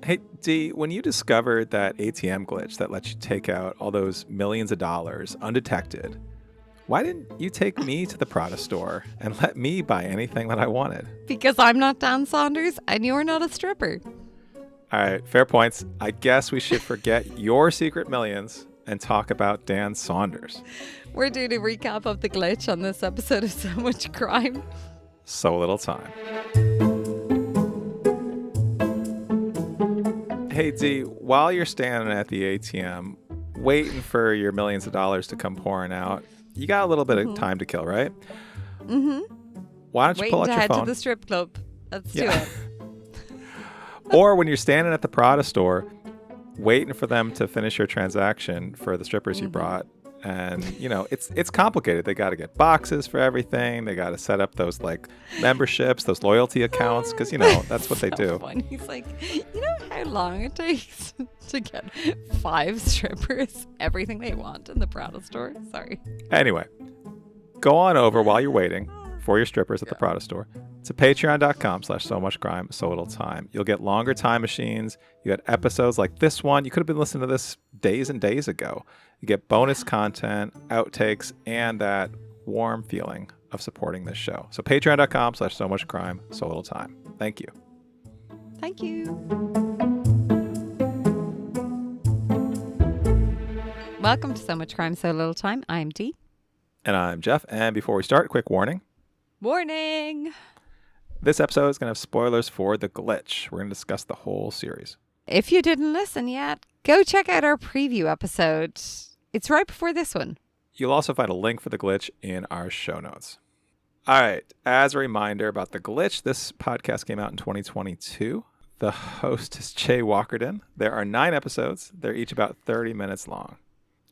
Hey, D, when you discovered that ATM glitch that lets you take out all those millions of dollars undetected, why didn't you take me to the Prada store and let me buy anything that I wanted? Because I'm not Dan Saunders and you're not a stripper. All right, fair points. I guess we should forget your secret millions and talk about Dan Saunders. We're doing a recap of the glitch on this episode of So Much Crime. So little time. Hey, D, while you're standing at the ATM waiting for your millions of dollars to come pouring out, you got a little bit of time to kill, right? Mm-hmm. Why don't you pull out to your head phone? to the strip club. Let's do it. Or when you're standing at the Prada store waiting for them to finish your transaction for the strippers you brought. And, you know, it's complicated. They got to get boxes for everything. They got to set up those, like, memberships, those loyalty accounts, because, you know, that's what they do. Funny. He's like, you know how long it takes to get 5 strippers everything they want in the Prada store? Sorry. Anyway, go on over while you're waiting for your strippers at the Prada store to patreon.com/SoMuchCrime, so little time. You'll get longer time machines. You get episodes like this one. You could have been listening to this days and days ago. You get bonus content, outtakes, and that warm feeling of supporting this show. So patreon.com/SoMuchCrime, so little time. Thank you. Thank you. Welcome to So Much Crime, So Little Time. I'm Dee. And I'm Jeff. And before we start, a quick warning. Warning! This episode is going to have spoilers for The Glitch. We're going to discuss the whole series. If you didn't listen yet, go check out our preview episode. It's right before this one. You'll also find a link for The Glitch in our show notes. All right. As a reminder about The Glitch, this podcast came out in 2022. The host is Jay Walkerden. There are 9 episodes. They're each about 30 minutes long.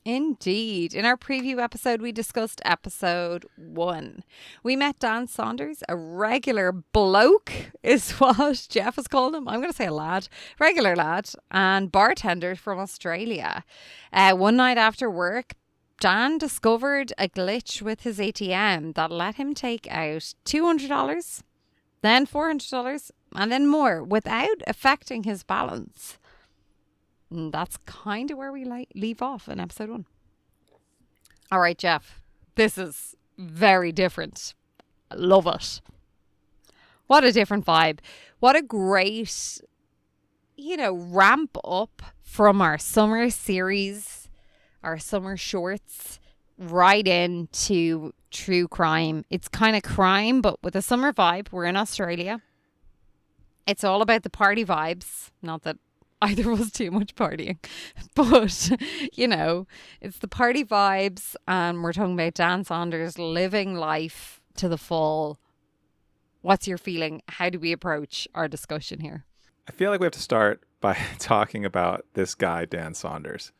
Indeed. In our preview episode, we discussed episode 1. We met Dan Saunders, a regular bloke is what Jeff has called him. I'm going to say a lad, regular lad, and bartender from Australia. One night after work, Dan discovered a glitch with his ATM that let him take out $200, then $400, and then more without affecting his balance. And that's kind of where we leave off in episode 1. All right, Jeff, this is very different. I love it. What a different vibe. What a great, ramp up from our summer series, our summer shorts, right into true crime. It's kind of crime, but with a summer vibe. We're in Australia. It's all about the party vibes. Not that either was too much partying, but it's the party vibes, and we're talking about Dan Saunders living life to the full. What's your feeling? How do we approach our discussion here? I feel like we have to start by talking about this guy, Dan Saunders.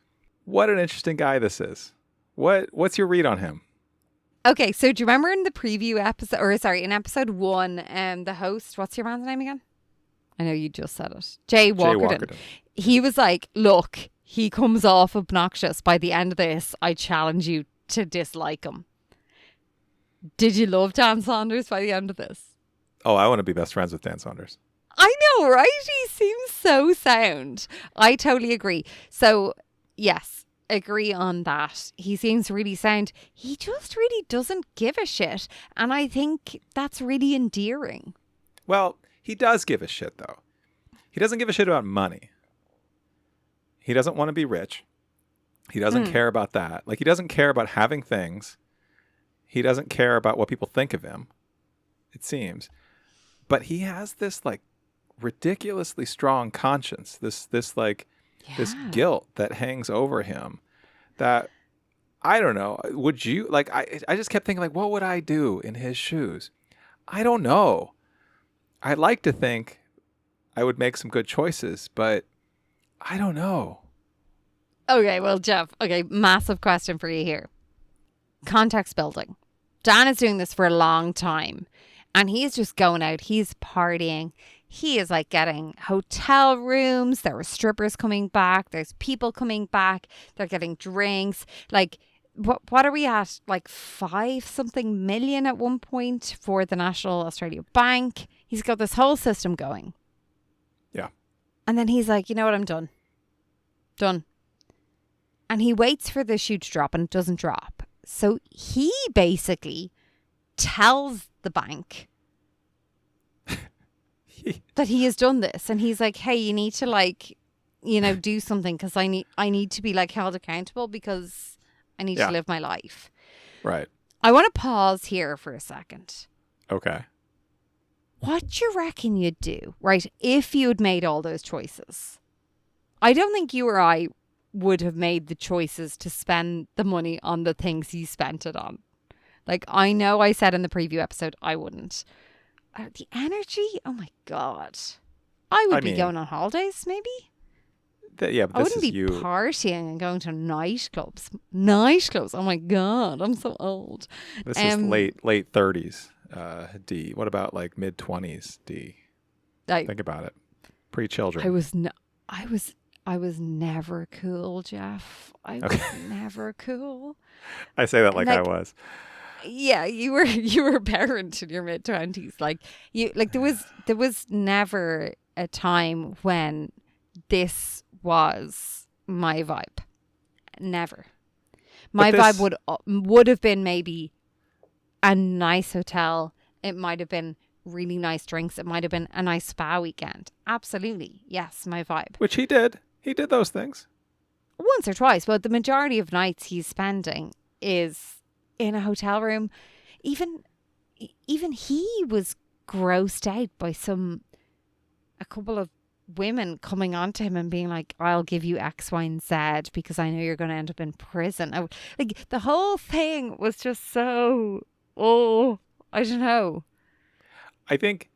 What an interesting guy this is. What's your read on him? Okay, so do you remember in the preview episode, in episode 1, the host, what's your man's name again? I know you just said it. Jay Walkerden. He was like, look, he comes off obnoxious. By the end of this, I challenge you to dislike him. Did you love Dan Saunders by the end of this? Oh, I want to be best friends with Dan Saunders. I know, right? He seems so sound. I totally agree. So, yes, agree on that. He seems really sound. He just really doesn't give a shit. And I think that's really endearing. Well, he does give a shit, though. He doesn't give a shit about money. He doesn't want to be rich. He doesn't care about that. Like, he doesn't care about having things. He doesn't care about what people think of him, it seems. But he has this, like, ridiculously strong conscience. This guilt that hangs over him that, I don't know. Would you, like, I just kept thinking, like, what would I do in his shoes? I don't know. I like to think I would make some good choices, but I don't know. Okay, well, Jeff, massive question for you here. Context building. Dan is doing this for a long time, and he's just going out. He's partying. He is like getting hotel rooms. There are strippers coming back. There's people coming back. They're getting drinks. Like, what are we at? Like 5-something million at one point for the National Australia Bank. He's got this whole system going. Yeah. And then he's like, you know what? I'm done. Done. And he waits for the shoe to drop and it doesn't drop. So he basically tells the bank that he has done this. And he's like, hey, you need to like, you know, do something because I need to be like held accountable because I need to live my life. Right. I want to pause here for a second. Okay. What do you reckon you'd do, right, if you had made all those choices? I don't think you or I would have made the choices to spend the money on the things he spent it on. Like, I know I said in the preview episode I wouldn't. The energy? Oh my God. I would be going on holidays, maybe? But I wouldn't be you partying and going to nightclubs. Nightclubs. Oh my God. I'm so old. This is late 30s, D. What about like mid 20s, D? Think about it. Pre-children. I was never cool, Jeff. I was never cool. I say that like I was. Yeah, you were a parent in your mid-20s. There was never a time when this was my vibe. Never. My vibe would have been maybe a nice hotel. It might have been really nice drinks. It might have been a nice spa weekend. Absolutely. Yes, my vibe. Which he did. He did those things. Once or twice, but the majority of nights he's spending is in a hotel room. Even he was grossed out by a couple of women coming on to him and being like, I'll give you X, Y, and Z because I know you're going to end up in prison. Like, the whole thing was just so, I don't know. I think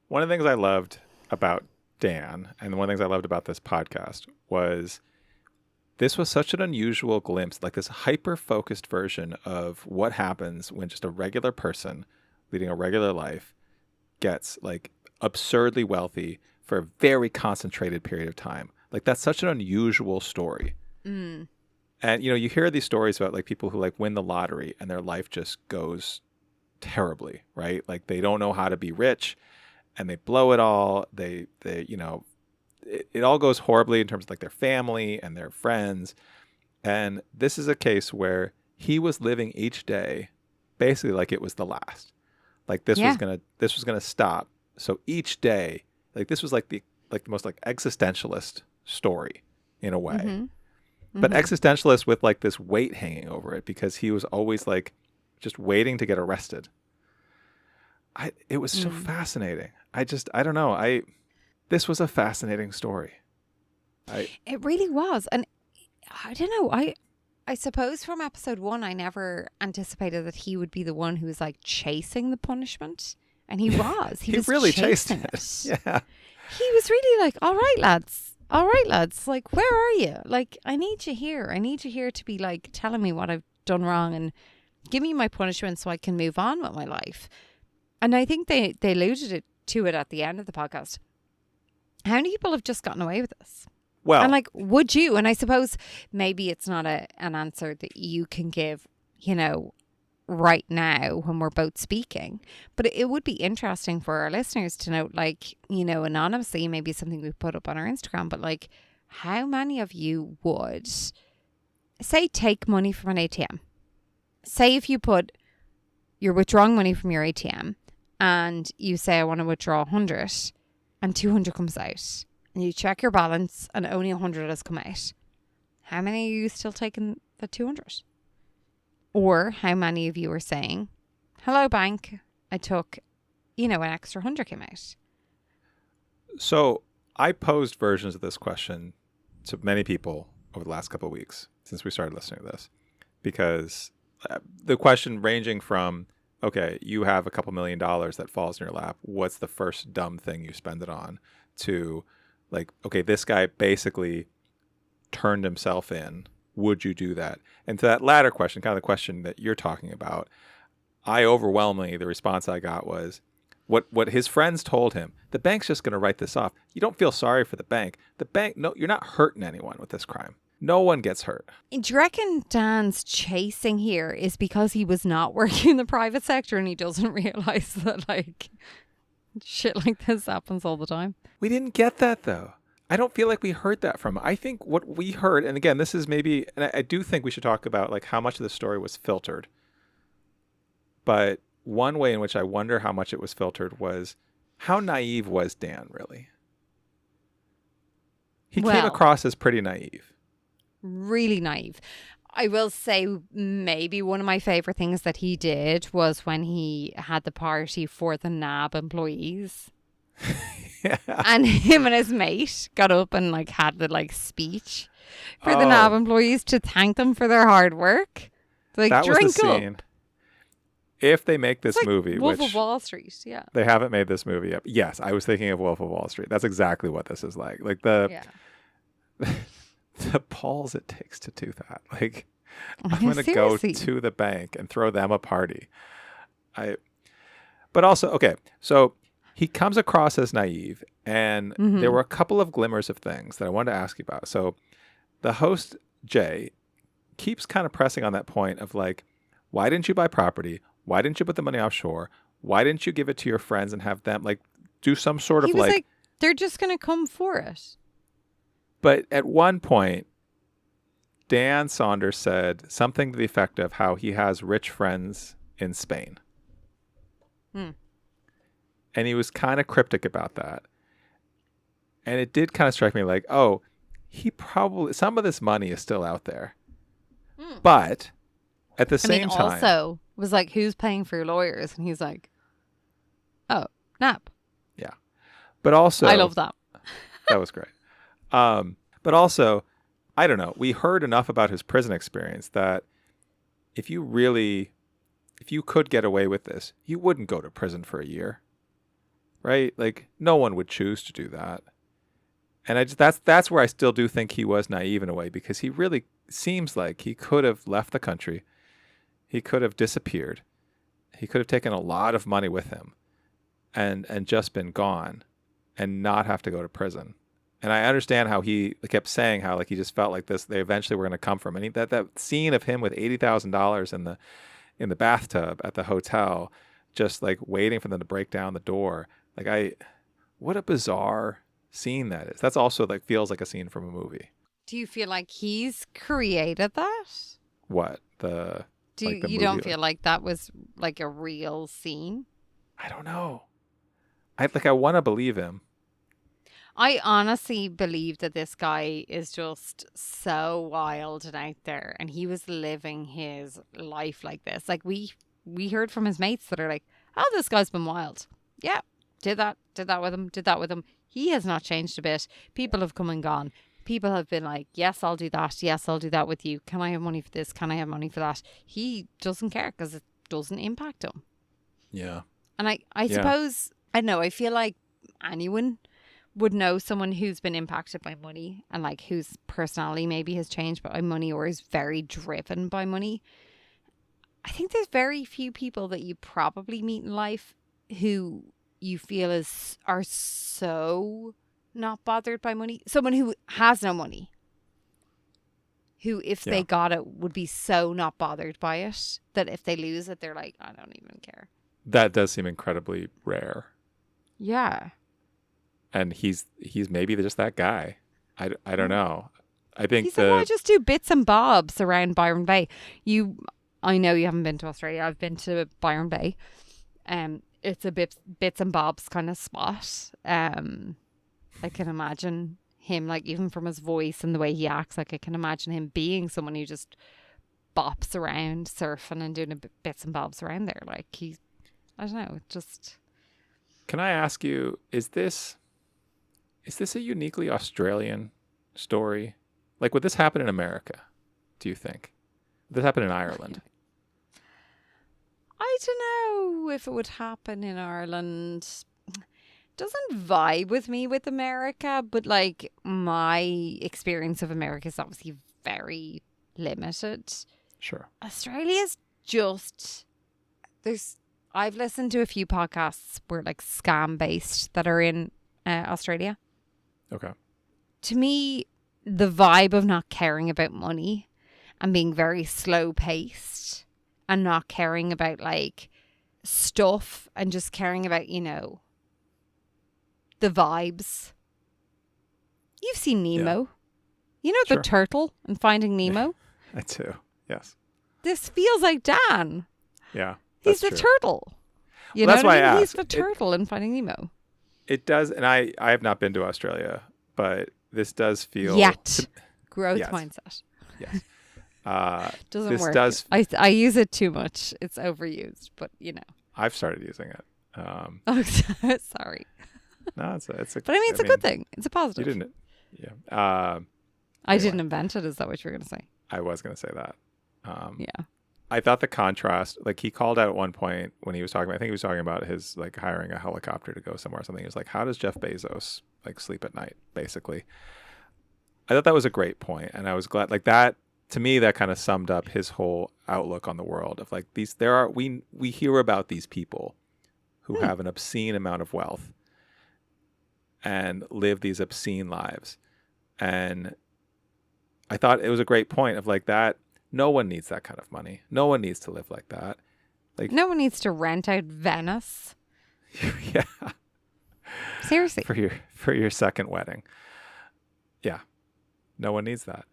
one of the things I loved about Dan and one of the things I loved about this podcast was this was such an unusual glimpse, like this hyper-focused version of what happens when just a regular person leading a regular life gets like absurdly wealthy for a very concentrated period of time. Like, that's such an unusual story. And, you know, you hear these stories about like people who like win the lottery and their life just goes terribly, right? Like, they don't know how to be rich and they blow it all. They you know, it all goes horribly in terms of like their family and their friends. And this is a case where he was living each day basically like it was the last. Like, this was gonna stop. So each day, like, this was like the most like existentialist story in a way. Mm-hmm. But existentialist with like this weight hanging over it because he was always like just waiting to get arrested. It was so fascinating. I don't know. This was a fascinating story. It really was. And I don't know. I suppose from episode 1, I never anticipated that he would be the one who was like chasing the punishment. And he was. He was really chasing chased it. Yeah. He was really like, all right, lads. All right, lads. Like, where are you? Like, I need you here. I need you here to be like telling me what I've done wrong and give me my punishment so I can move on with my life. And I think they alluded to it at the end of the podcast. How many people have just gotten away with this? Well, and like, would you? And I suppose maybe it's not an answer that you can give, you know, right now when we're both speaking. But it would be interesting for our listeners to know, like, you know, anonymously, maybe something we put up on our Instagram, but like, how many of you would, say, take money from an ATM? Say if you're withdrawing money from your ATM and you say, I want to withdraw 100 and 200 comes out and you check your balance and only 100 has come out. How many are you still taking the 200? Or how many of you are saying, hello, bank, I took, you know, an extra 100 came out? So I posed versions of this question to many people over the last couple of weeks since we started listening to this, because the question ranging from, okay, you have a couple $1 million that falls in your lap. What's the first dumb thing you spend it on? To like, okay, this guy basically turned himself in. Would you do that? And to that latter question, kind of the question that you're talking about, the response I got was, what his friends told him, the bank's just going to write this off. You don't feel sorry for the bank. The bank, no, you're not hurting anyone with this crime. No one gets hurt. Do you reckon Dan's chasing here is because he was not working in the private sector and he doesn't realize that like shit like this happens all the time? We didn't get that though. I don't feel like we heard that from him. I think what we heard, and again, this is maybe, and I do think we should talk about like how much of the story was filtered. But one way in which I wonder how much it was filtered was how naive was Dan really? He came across as pretty naive. Really naive. I will say maybe one of my favorite things that he did was when he had the party for the NAB employees. Yeah. And him and his mate got up and like had the like speech for the NAB employees to thank them for their hard work. Like, that drink was the scene. up. If they make this It's like movie, Wolf which of Wall Street, yeah. they haven't made this movie yet. Yes, I was thinking of Wolf of Wall Street. That's exactly what this is like. Like the balls it takes to do that. Like, I'm going to go to the bank and throw them a party. But also, okay, so he comes across as naive, and there were a couple of glimmers of things that I wanted to ask you about. So the host, Jay, keeps kind of pressing on that point of like, why didn't you buy property? Why didn't you put the money offshore? Why didn't you give it to your friends and have them like do some sort of he was like, they're just going to come for it. But at one point, Dan Saunders said something to the effect of how he has rich friends in Spain. And he was kind of cryptic about that. And it did kind of strike me like, oh, he probably, some of this money is still out there. But at the same time. Also was like, who's paying for your lawyers? And he's like, oh, NAP. Yeah. But also. I love that. That was great. But also, I don't know. We heard enough about his prison experience that if you could get away with this, you wouldn't go to prison for a year. Right? Like, no one would choose to do that. And that's where I still do think he was naive in a way, because he really seems like he could have left the country. He could have disappeared. He could have taken a lot of money with him and just been gone and not have to go to prison. And I understand how he kept saying how like he just felt like this, they eventually were going to come from him. And that scene of him with $80,000 in the bathtub at the hotel, just like waiting for them to break down the door. Like what a bizarre scene that is. That's also like feels like a scene from a movie. Do you feel like he's created that? What? You don't feel like that was like a real scene? I don't know. I want to believe him. I honestly believe that this guy is just so wild and out there, and he was living his life like this. Like we heard from his mates that are like, oh, this guy's been wild. Yeah, did that with him. He has not changed a bit. People have come and gone. People have been like, yes, I'll do that. Yes, I'll do that with you. Can I have money for this? Can I have money for that? He doesn't care because it doesn't impact him. Yeah. And I suppose, I don't know, I feel like anyone would know someone who's been impacted by money and like whose personality maybe has changed by money or is very driven by money. I think there's very few people that you probably meet in life who you feel are so not bothered by money. Someone who has no money, who if they got it would be so not bothered by it that if they lose it, they're like, I don't even care. That does seem incredibly rare. Yeah. And he's maybe just that guy. I don't know. I think I just do bits and bobs around Byron Bay. I know you haven't been to Australia. I've been to Byron Bay. It's a bits and bobs kind of spot. I can imagine him, like, even from his voice and the way he acts, like I can imagine him being someone who just bops around surfing and doing bits and bobs around there. Like I don't know, just. Can I ask you, is this a uniquely Australian story? Like, would this happen in America, do you think? Would this happen in Ireland? I don't know if it would happen in Ireland. Doesn't vibe with me with America, but like my experience of America is obviously very limited. Sure. Australia's just, I've listened to a few podcasts where like scam based that are in Australia. Okay. To me, the vibe of not caring about money and being very slow paced and not caring about like stuff and just caring about, the vibes. You've seen Nemo. You know Sure. the turtle in Finding Nemo? I do. Yes. This feels like Dan. Yeah. He's That's the true. turtle. You Well, know that's what why I I mean? He's asked. the turtle in Finding Nemo. It does, and I have not been to Australia, but this does feel Yet. Growth Yes. mindset. Yes. Doesn't this work. does. I use it too much. It's overused, but you know. I've started using it. Oh, sorry. No, it's a. But I mean, it's a good thing. It's a positive. You didn't. Yeah. I anyway. didn't invent it. Is that what you were going to say? I was going to say that. Yeah. I thought the contrast, like he called out at one point when he was talking, I think he was talking about his like hiring a helicopter to go somewhere or something. He was like, how does Jeff Bezos like sleep at night, basically? I thought that was a great point, and I was glad, like that, to me, that kind of summed up his whole outlook on the world of like we hear about these people who have an obscene amount of wealth and live these obscene lives. And I thought it was a great point of like that. No one needs that kind of money. No one needs to live like that. Like No one needs to rent out Venice. yeah, Seriously. for your second wedding. Yeah, no one needs that.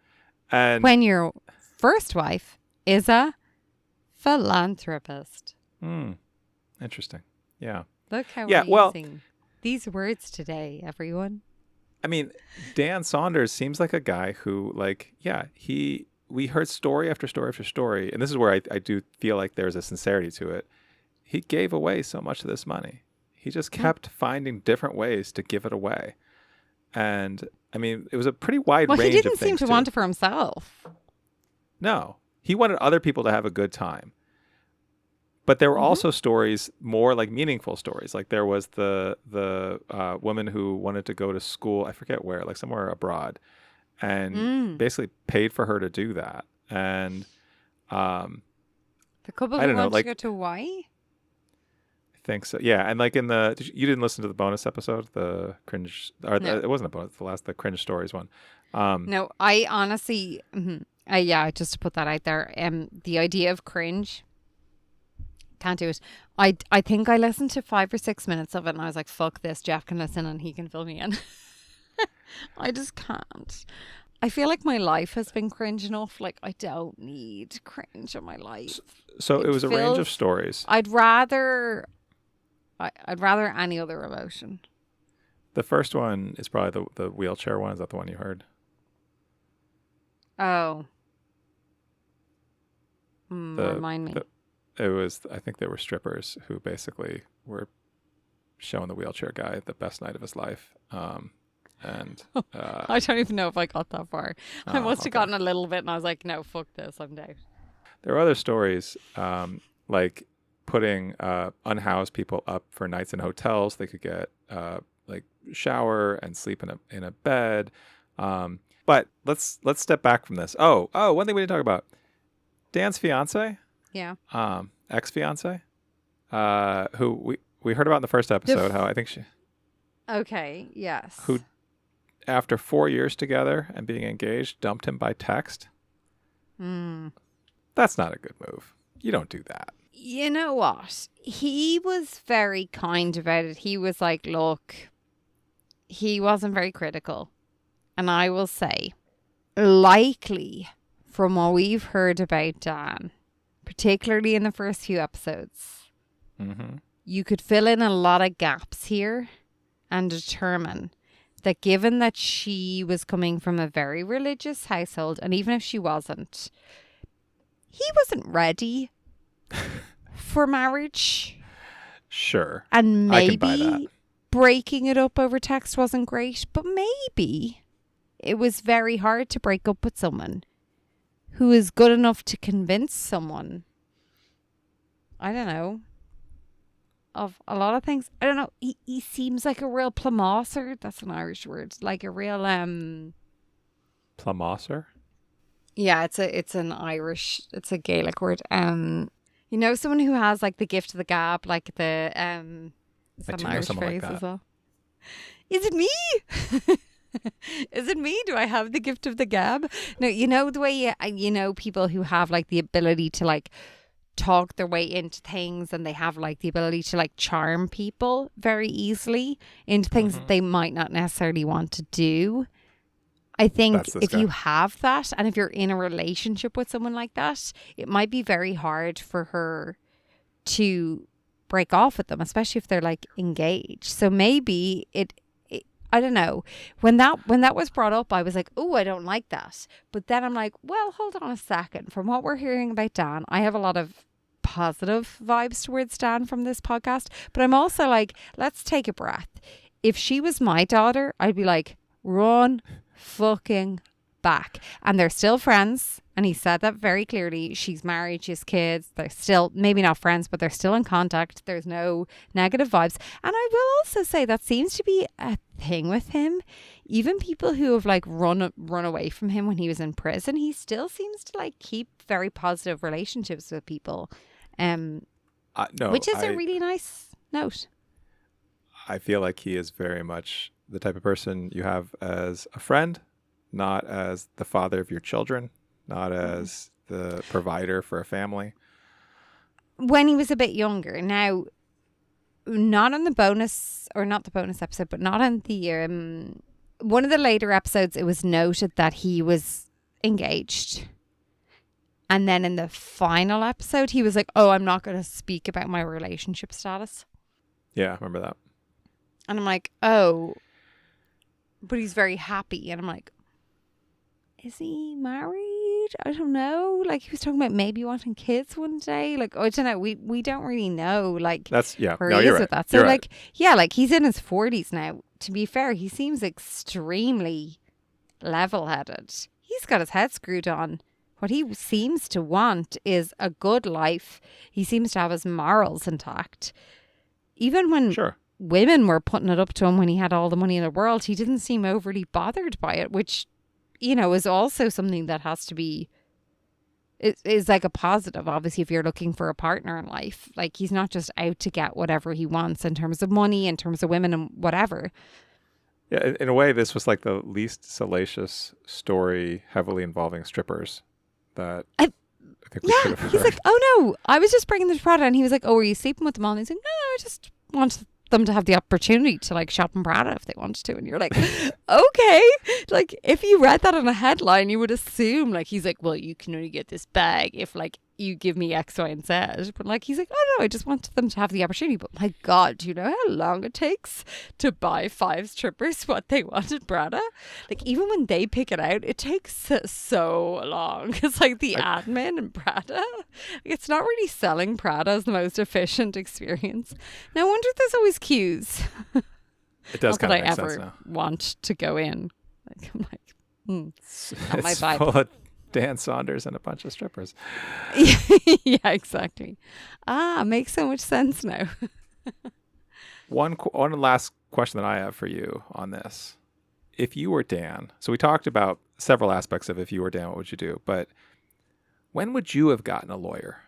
And When your first wife is a philanthropist. interesting. Yeah. Look how Yeah, we're well- using these words today, everyone. I mean, Dan Saunders seems like a guy who, like, yeah, we heard story after story after story, and this is where I do feel like there's a sincerity to it. He gave away so much of this money. He just kept finding different ways to give it away. And, I mean, it was a pretty wide Well, range he of didn't seem things, to too. want it for himself. No. He wanted other people to have a good time. But there were also stories, more like meaningful stories. Like there was the woman who wanted to go to school, I forget where, like somewhere abroad, and basically paid for her to do that. And The couple I who don't know, wanted like- to go to Hawaii? I think so. Yeah, and like in the you didn't listen to the bonus episode, the cringe, or No. it wasn't a bonus, the cringe stories one. No, I honestly, yeah, just to put that out there, the idea of cringe, can't do it. I think I listened to 5 or 6 minutes of it and I was like, fuck this, Jeff can listen and he can fill me in. I just can't. I feel like my life has been cringe enough. Like, I don't need cringe in my life. So it was a range of feels- stories. I'd rather any other emotion. The first one is probably the wheelchair one. Is that the one you heard? Oh. The- Remind me. It was, I think they were strippers who basically were showing the wheelchair guy the best night of his life. And I don't even know if I got that far. I Oh, must have okay. gotten a little bit and I was like, no, fuck this, I'm down. there were other stories, like putting unhoused people up for nights in hotels. They could get like shower and sleep in a bed. But let's step back from this. Oh, one thing we didn't talk about. Dan's fiance, Yeah. ex-fiance, who we heard about in the first episode. How I think she, Okay, yes. who after 4 years together and being engaged, dumped him by text. That's not a good move. You don't do that. You know what? He was very kind about it. He was like, look, he wasn't very critical. And I will say, likely from what we've heard about Dan, particularly in the first few episodes, you could fill in a lot of gaps here and determine that given that she was coming from a very religious household, and even if she wasn't, he wasn't ready for marriage. Sure. And I can buy that. maybe breaking it up over text wasn't great, but maybe it was very hard to break up with someone who is good enough to convince someone, I don't know, of a lot of things. I don't know. He seems like a real plumosser. That's an Irish word. Like a real Plumosser? yeah, it's a Gaelic word. You know, someone who has like the gift of the gab, like the is I that do an know Irish someone like phrase that. as well? Is it me? Is it me? Do I have the gift of the gab? No, you know the way you know people who have like the ability to like talk their way into things, and they have like the ability to like charm people very easily into things that they might not necessarily want to do. I think That's this if guy. you have that, and if you're in a relationship with someone like that, it might be very hard for her to break off with them, especially if they're like engaged. So maybe I don't know. When that was brought up, I was like, oh, I don't like that. But then I'm like, well, hold on a second. From what we're hearing about Dan, I have a lot of positive vibes towards Dan from this podcast. But I'm also like, let's take a breath. If she was my daughter, I'd be like, run fucking back. And they're still friends. And he said that very clearly. She's married, she has kids. They're still, maybe not friends, but they're still in contact. There's no negative vibes. And I will also say that seems to be a thing with him. Even people who have like run away from him when he was in prison, he still seems to like keep very positive relationships with people. No, which is a really nice note. I feel like he is very much the type of person you have as a friend, not as the father of your children, not as the provider for a family. When he was a bit younger. Now, not on the bonus, or not the bonus episode, but not on the, one of the later episodes, it was noted that he was engaged. And then in the final episode, he was like, oh, I'm not going to speak about my relationship status. Yeah, I remember that. And I'm like, oh, but he's very happy. And I'm like, is he married? I don't know. Like, he was talking about maybe wanting kids one day. Like, I don't know. We don't really know. Like, that's, yeah. where No, he you're is right. with that. So, You're like, right. yeah, like he's in his 40s now. To be fair, he seems extremely level-headed. He's got his head screwed on. What he seems to want is a good life. He seems to have his morals intact. Even when Sure. women were putting it up to him when he had all the money in the world, he didn't seem overly bothered by it, which, you know, is also something that has to be, is like a positive, obviously, if you're looking for a partner in life. Like, he's not just out to get whatever he wants in terms of money, in terms of women and whatever. Yeah, in a way, this was like the least salacious story heavily involving strippers that I think we could have He's heard. like, oh no, I was just bringing them to Prada. And he was like, oh, were you sleeping with them all? And he's like, no, I just want them to have the opportunity to like shop in Prada if they wanted to. And you're like, okay. Like, if you read that on a headline, you would assume like, he's like, well, you can only get this bag if like you give me X, Y, and Z. But like, he's like, oh no, I just wanted them to have the opportunity. But my God, do you know how long it takes to buy 5 strippers what they want at Prada? Like, even when they pick it out, it takes so long. It's like the admin in Prada. It's not really selling Prada as the most efficient experience. No wonder there's always queues. It does Not kind that of I make ever sense now. want to go in. Like, I'm like, not my It's vibe. full of Dan Saunders and a bunch of strippers. Yeah, exactly. Makes so much sense now. One last question that I have for you on this. If you were Dan, so we talked about several aspects of if you were Dan, what would you do? But when would you have gotten a lawyer?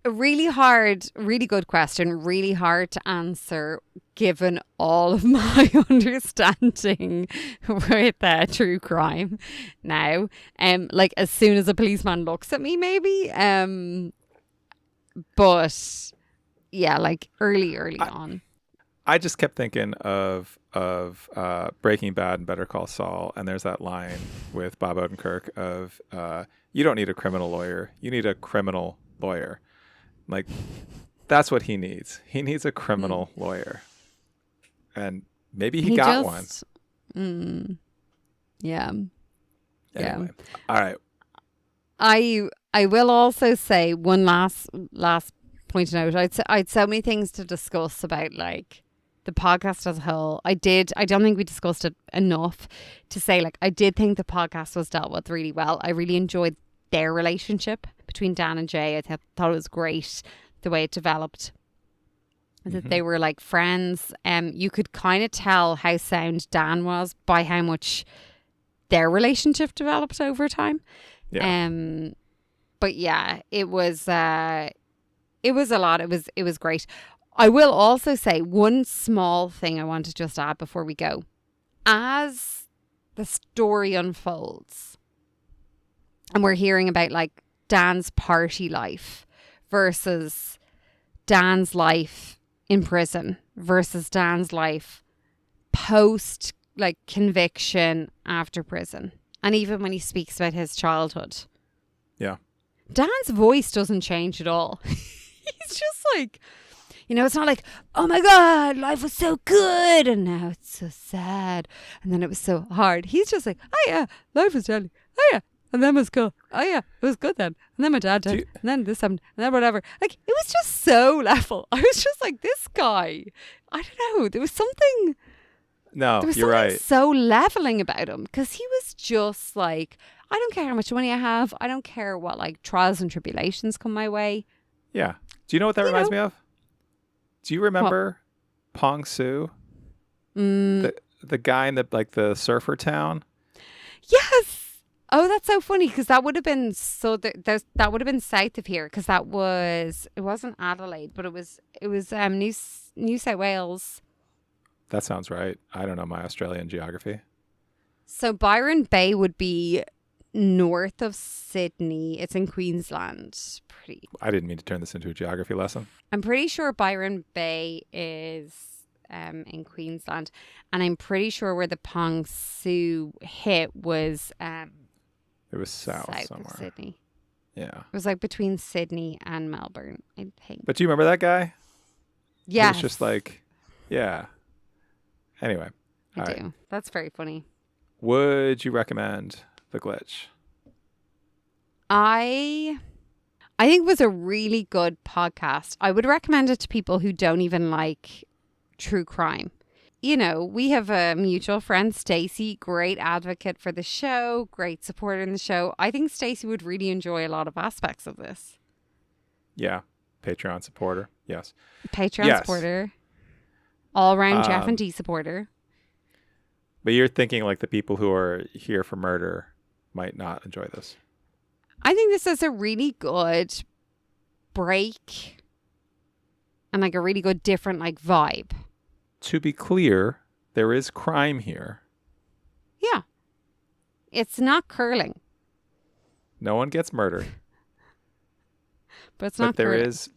Really hard, really good question. Really hard to answer given all of my understanding with true crime now. Like, as soon as a policeman looks at me, maybe. But yeah, like early on. I just kept thinking of Breaking Bad and Better Call Saul, and there's that line with Bob Odenkirk of you don't need a criminal lawyer, you need a criminal lawyer. Like, that's what he needs. He needs a criminal lawyer, and maybe he got one. Yeah. Anyway, all right. I will also say one last point to note. I'd so many things to discuss about like the podcast as a whole. I don't think we discussed it enough to say, like, I did think the podcast was dealt with really well. I really enjoyed their relationship between Dan and Jay. I thought it was great the way it developed. That they were like friends. You could kind of tell how sound Dan was by how much their relationship developed over time. Yeah. But yeah, it was a lot. It was great. I will also say one small thing I want to just add before we go. As the story unfolds, and we're hearing about like Dan's party life versus Dan's life in prison versus Dan's life post like conviction after prison. And even when he speaks about his childhood. Yeah. Dan's voice doesn't change at all. He's just like, you know, it's not like, oh my God, life was so good and now it's so sad. And then it was so hard. He's just like, oh yeah, life was jelly. Oh yeah. And then it was cool. Oh yeah, it was good then. And then my dad died. And then this happened. And then whatever. Like, it was just so level. I was just like, this guy, I don't know. There was something. No, There was you're something right. so leveling about him because he was just like, I don't care how much money I have. I don't care what like trials and tribulations come my way. Yeah. Do you know what that reminds me of? Do you remember Pong Su? The guy in the surfer town? Yes. Oh, that's so funny because that would have been that would have been south of here because it wasn't Adelaide, but it was New South Wales. That sounds right. I don't know my Australian geography. So Byron Bay would be north of Sydney. It's in Queensland. I didn't mean to turn this into a geography lesson. I'm pretty sure Byron Bay is in Queensland, and I'm pretty sure where the Pong Su hit was It was south somewhere. of Sydney. Yeah. It was like between Sydney and Melbourne, I think. But do you remember that guy? Yeah. It was just like, yeah. Anyway. I do. That's very funny. Would you recommend The Glitch? I think it was a really good podcast. I would recommend it to people who don't even like true crime. You know, we have a mutual friend, Stacey, great advocate for the show, great supporter in the show. I think Stacey would really enjoy a lot of aspects of this. Yeah. Patreon supporter. Yes. Patreon supporter. All around Jeff and D supporter. But you're thinking like the people who are here for murder might not enjoy this. I think this is a really good break and like a really good different like vibe. To be clear, there is crime here. Yeah. It's not curling. No one gets murdered. But it's not But there curling. is,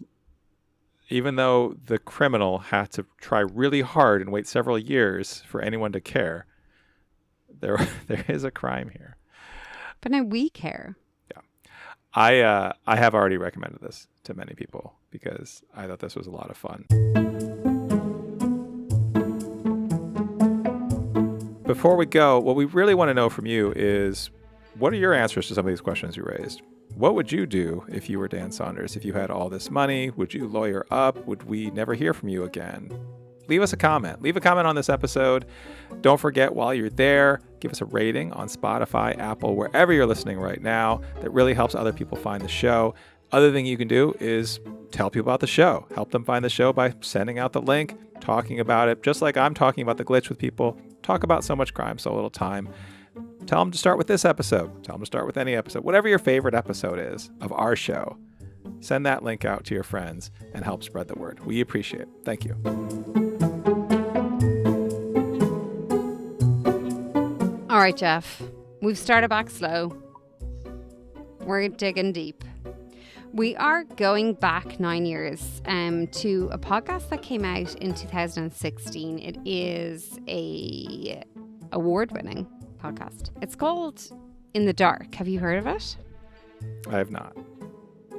even though the criminal had to try really hard and wait several years for anyone to care, there is a crime here. But now we care. I have already recommended this to many people because I thought this was a lot of fun. Before we go, what we really want to know from you is, what are your answers to some of these questions you raised? What would you do if you were Dan Saunders? If you had all this money, would you lawyer up? Would we never hear from you again? Leave us a comment. Leave a comment on this episode. Don't forget, while you're there, give us a rating on Spotify, Apple, wherever you're listening right now. That really helps other people find the show. Other thing you can do is tell people about the show. Help them find the show by sending out the link, talking about it, just like I'm talking about The Glitch with people. Talk about So Much Crime, So Little Time. Tell them to start with this episode. Tell them to start with any episode. Whatever your favorite episode is of our show, send that link out to your friends and help spread the word. We appreciate it. Thank you. All right, Jeff. We've started back slow. We're digging deep. We are going back 9 years to a podcast that came out in 2016. It is a award-winning podcast. It's called In the Dark. Have you heard of it? I have not.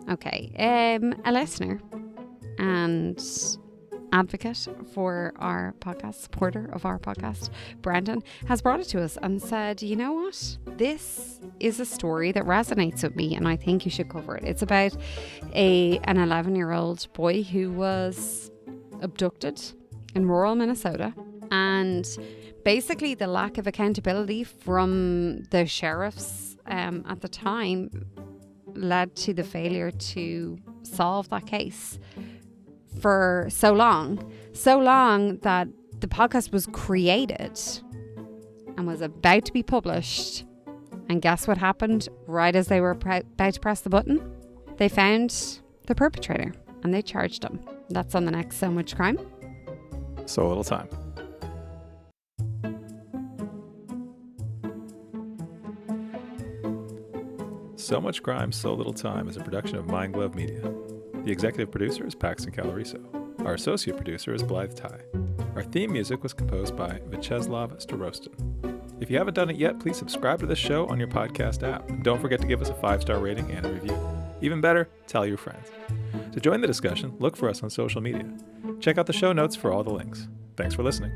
Okay. A listener and advocate for our podcast, supporter of our podcast, Brandon, has brought it to us and said, you know what? This is a story that resonates with me and I think you should cover it. It's about an 11-year-old boy who was abducted in rural Minnesota, and basically the lack of accountability from the sheriffs at the time led to the failure to solve that case for so long that the podcast was created and was about to be published. And guess what happened right as they were about to press the button? They found the perpetrator and they charged him. That's on the next So Much Crime. So Little Time. So Much Crime, So Little Time is a production of Mind Glove Media. The executive producer is Paxton Caloriso. Our associate producer is Blythe Ty. Our theme music was composed by Vyacheslav Starostin. If you haven't done it yet, please subscribe to this show on your podcast app. And don't forget to give us a 5-star rating and a review. Even better, tell your friends. To join the discussion, look for us on social media. Check out the show notes for all the links. Thanks for listening.